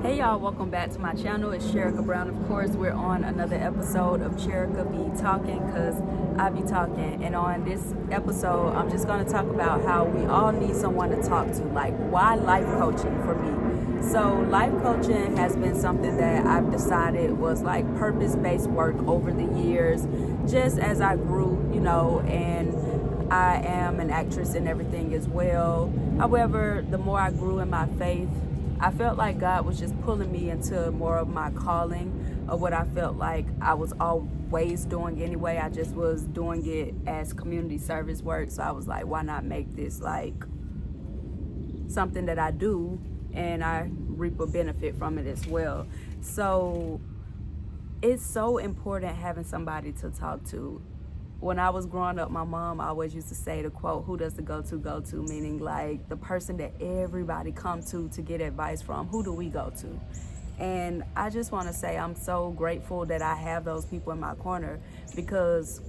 Hey y'all, welcome back to my channel. It's Sherika Brown. Of course, we're on another episode of Sherika Be Talking, because I be talking. And on this episode, I'm just going to talk about how we all need someone to talk to. Like, why life coaching for me? So life coaching has been something that I've decided was like purpose-based work over the years, just as I grew, and I am an actress and everything as well. However, the more I grew in my faith, I felt like God was just pulling me into more of my calling of what I felt like I was always doing anyway. I just was doing it as community service work. So I was like, why not make this like something that I do and I reap a benefit from it as well. So it's so important having somebody to talk to. When I was growing up, my mom always used to say the quote, who does the go-to go to? Meaning like the person that everybody come to get advice from. Who do we go to? And I just want to say I'm so grateful that I have those people in my corner, because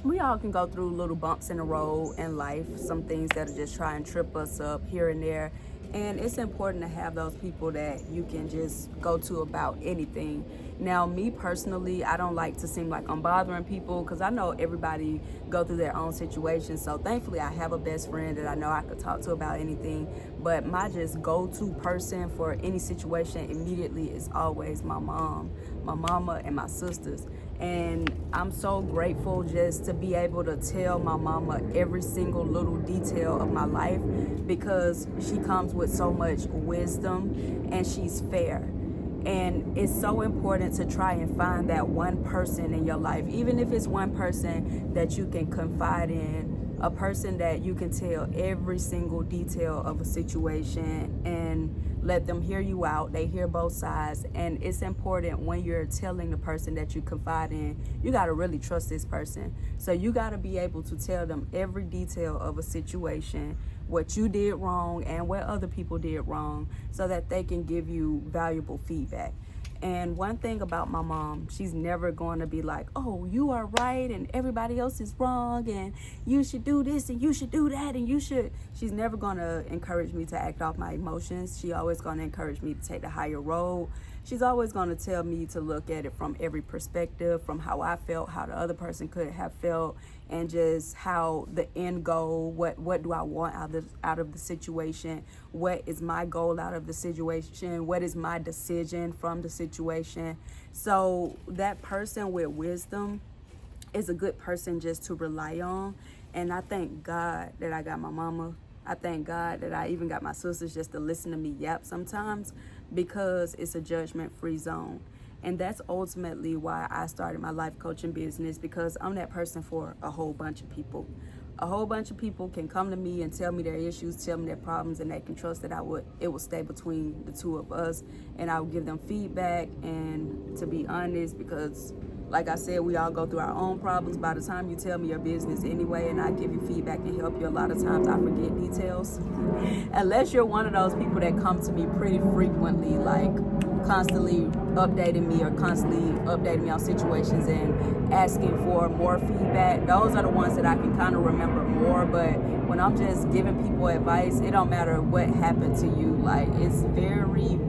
we all can go through little bumps in the road in life, some things that'll just try and trip us up here and there. And it's important to have those people that you can just go to about anything. Now, me personally, I don't like to seem like I'm bothering people, because I know everybody go through their own situations. So thankfully, I have a best friend that I know I could talk to about anything. But my just go-to person for any situation immediately is always my mom, my mama, and my sisters. And I'm so grateful just to be able to tell my mama every single little detail of my life, because she comes with so much wisdom and she's fair. And it's so important to try and find that one person in your life, even if it's one person that you can confide in, a person that you can tell every single detail of a situation and let them hear you out. They hear both sides. And it's important when you're telling the person that you confide in, you got to really trust this person. So you got to be able to tell them every detail of a situation, what you did wrong and what other people did wrong, so that they can give you valuable feedback. And one thing about my mom, she's never going to be like, oh, you are right and everybody else is wrong and you should do this and you should do that and you should. She's never going to encourage me to act off my emotions. She always going to encourage me to take the higher road. She's always going to tell me to look at it from every perspective, from how I felt, how the other person could have felt, and just how the end goal, what do I want out of the situation, what is my goal out of the situation, what is my decision from the situation. So that person with wisdom is a good person just to rely on. And I thank God that I got my mama. I thank God that I even got my sisters just to listen to me yap sometimes, because it's a judgment-free zone. And that's ultimately why I started my life coaching business, because I'm that person for a whole bunch of people. A whole bunch of people can come to me and tell me their issues, tell me their problems, and they can trust that it will stay between the two of us, and I will give them feedback. And to be honest, because like I said, we all go through our own problems. By the time you tell me your business anyway and I give you feedback and help you, a lot of times I forget details. Unless you're one of those people that come to me pretty frequently, like constantly updating me on situations and asking for more feedback. Those are the ones that I can kind of remember more. But when I'm just giving people advice, it don't matter what happened to you. Like, it's very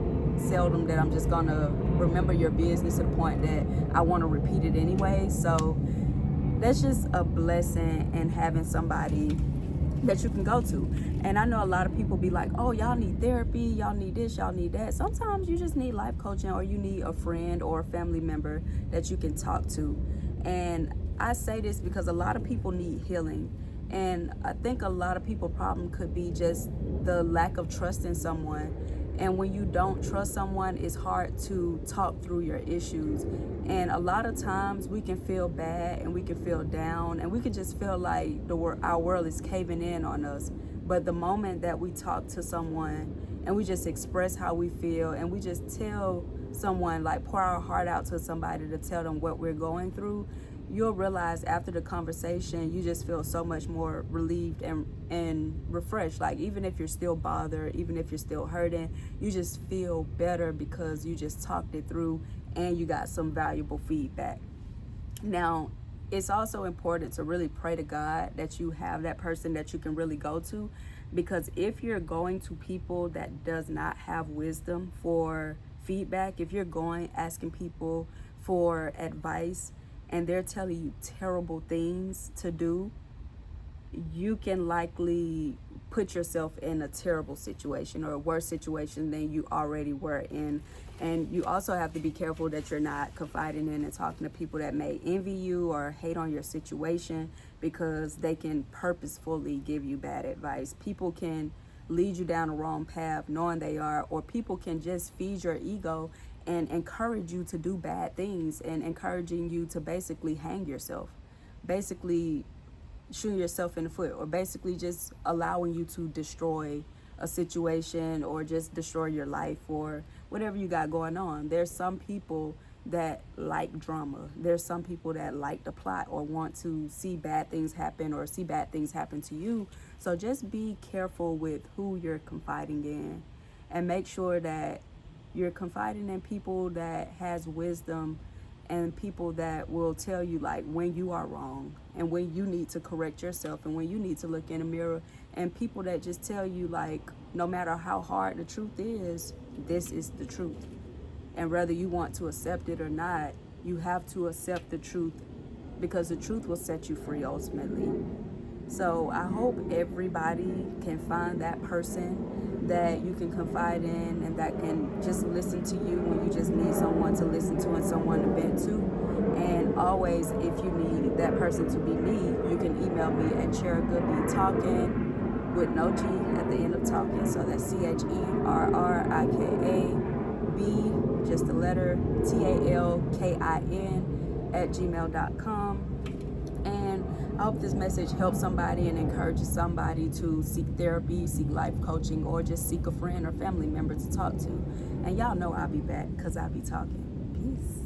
seldom that I'm just gonna remember your business to the point that I want to repeat it anyway. So that's just a blessing in having somebody that you can go to. And I know a lot of people be like, oh, y'all need therapy, y'all need this, y'all need that. Sometimes you just need life coaching, or you need a friend or a family member that you can talk to. And I say this because a lot of people need healing. And I think a lot of people's problem could be just the lack of trust in someone. And when you don't trust someone, it's hard to talk through your issues. And a lot of times we can feel bad and we can feel down and we can just feel like our world is caving in on us. But the moment that we talk to someone and we just express how we feel and we just tell someone, like pour our heart out to somebody to tell them what we're going through, you'll realize after the conversation, you just feel so much more relieved and refreshed. Like, even if you're still bothered, even if you're still hurting, you just feel better because you just talked it through and you got some valuable feedback. Now, it's also important to really pray to God that you have that person that you can really go to, Because if you're going to people that does not have wisdom for feedback, if you're going asking people for advice and they're telling you terrible things to do, you can likely put yourself in a terrible situation or a worse situation than you already were in. And you also have to be careful that you're not confiding in and talking to people that may envy you or hate on your situation, because they can purposefully give you bad advice. People can lead you down the wrong path knowing they are, or people can just feed your ego and encourage you to do bad things and encouraging you to basically hang yourself, basically shooting yourself in the foot, or basically just allowing you to destroy a situation or just destroy your life or whatever you got going on. There's some people that like drama. There's some people that like the plot or want to see bad things happen or see bad things happen to you. So just be careful with who you're confiding in, and make sure that you're confiding in people that has wisdom and people that will tell you like when you are wrong and when you need to correct yourself and when you need to look in the mirror, and people that just tell you like no matter how hard the truth is, this is the truth. And whether you want to accept it or not, you have to accept the truth, because the truth will set you free ultimately. So I hope everybody can find that person that you can confide in and that can just listen to you when you just need someone to listen to and someone to vent to. And always, if you need that person to be me, you can email me at cherrikabetalking with no G at the end of talking. So that's CHERRIKAB, just the letter TALKIN at gmail.com. And I hope this message helps somebody and encourages somebody to seek therapy, seek life coaching, or just seek a friend or family member to talk to. And y'all know I'll be back because I'll be talking. Peace.